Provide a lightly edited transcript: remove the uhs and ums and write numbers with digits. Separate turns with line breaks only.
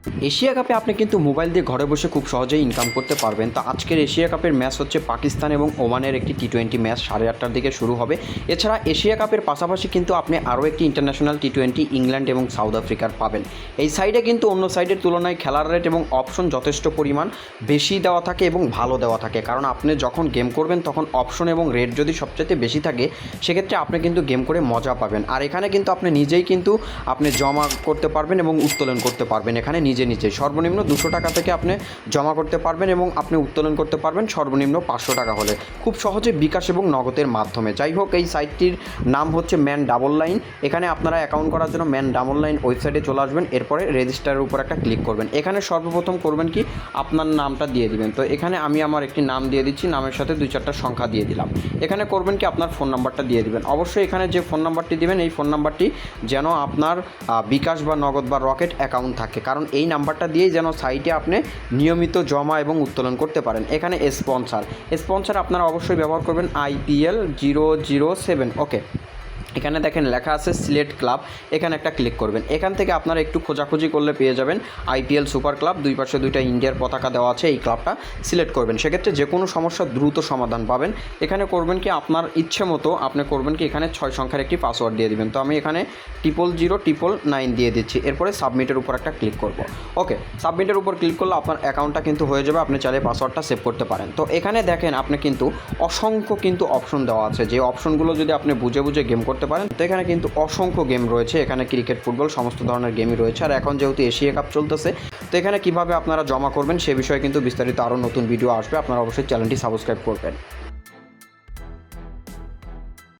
Asia কাপে আপনি কিন্তু মোবাইল দিয়ে ঘরে বসে খুব সহজেই ইনকাম করতে পারবেন। তো আজকের এশিয়া কাপের ম্যাচ হচ্ছে পাকিস্তান এবং ওমানের একটি টি-20 ম্যাচ 8:30টার দিকে শুরু হবে। এছাড়া এশিয়া কাপের পাশাপাশি কিন্তু আপনি আরও একটি ইন্টারন্যাশনাল টি-20 ইংল্যান্ড এবং সাউথ আফ্রিকার পাবেন। এই সাইডে কিন্তু অন্য সাইডের তুলনায় খেলার রেট এবং অপশন যথেষ্ট পরিমাণ বেশি দেওয়া থাকে এবং ভালো দেওয়া থাকে, কারণ আপনি যখন গেম করবেন তখন অপশন এবং রেট যদি সবচেয়ে বেশি থাকে সেক্ষেত্রে আপনি কিন্তু গেম করে মজা পাবেন। আর এখানে কিন্তু আপনি নিজেই কিন্তু আপনি জমা করতে পারবেন এবং উত্তোলন করতে পারবেন। এখানে নিজে সর্বনিম্ন 200 টাকা থেকে আপনি জমা করতে পারবেন এবং আপনি উত্তোলন করতে পারবেন সর্বনিম্ন 500 টাকা হলে, খুব সহজে বিকাশ এবং নগদের মাধ্যমে। যাই হোক, এই সাইটটির নাম হচ্ছে ম্যান ডাবল লাইন। এখানে আপনারা অ্যাকাউন্ট করার জন্য ম্যান ডাবল লাইন ওয়েবসাইটে চলে আসবেন, এরপরে রেজিস্টারের উপর একটা ক্লিক করবেন। এখানে সর্বপ্রথম করবেন কি, আপনার নামটা দিয়ে দিবেন। তো এখানে আমি আমার একটি নাম দিয়ে দিচ্ছি, নামের সাথে 2-4টা সংখ্যা দিয়ে দিলাম। এখানে করবেন কি, আপনার ফোন নাম্বারটা দিয়ে দিবেন। অবশ্যই এখানে যে ফোন নাম্বারটি দিবেন এই ফোন নাম্বারটি যেন আপনার বিকাশ বা নগদ বা রকেট অ্যাকাউন্ট থাকে, কারণ এই নাম্বারটা দিয়েই যেন সাইটে আপনি নিয়মিত জমা এবং উত্তোলন করতে পারেন। এখানে স্পন্সর আপনারা অবশ্যই ব্যবহার করবেন IPL 007। ওকে, এখানে দেখেন লেখা আছে সিলেক্ট ক্লাব, এখানে একটা ক্লিক করবেন। এখান থেকে আপনারা একটু খোঁজাখুঁজি করলে পেয়ে যাবেন IPL সুপার ক্লাব, দুই পাশে 2টা ইন্ডিয়ার পতাকা দেওয়া আছে। এই ক্লাবটা সিলেক্ট করবেন, সেক্ষেত্রে যে কোনো সমস্যার দ্রুত সমাধান পাবেন। এখানে করবেন কি, আপনার ইচ্ছে মতো আপনি করবেন কি, এখানে 6 সংখ্যার একটি পাসওয়ার্ড দিয়ে দিবেন। তো আমি এখানে 00009 দিয়ে দিচ্ছি, এরপরে সাবমিটের উপর একটা ক্লিক করব। ওকে, সাবমিটের উপর ক্লিক করলে আপনার অ্যাকাউন্টটা কিন্তু হয়ে যাবে, আপনি চাইলে পাসওয়ার্ডটা সেভ করতে পারেন। তো এখানে দেখেন আপনি কিন্তু অসংখ্য কিন্তু অপশন দেওয়া আছে, যে অপশনগুলো যদি আপনি বুঝে বুঝে গেম করতে পারেন। তো এখানে কিন্তু অসংখ্য গেম রয়েছে, এখানে ক্রিকেট, ফুটবল সমস্ত ধরনের গেমই রয়েছে। আর এখন যেহেতু এশিয়া কাপ চলতেছে, তো এখানে কীভাবে আপনারা জমা করবেন সে বিষয়ে কিন্তু বিস্তারিত আরও নতুন ভিডিও আসবে। আপনারা অবশ্যই চ্যানেলটি সাবস্ক্রাইব করবেন।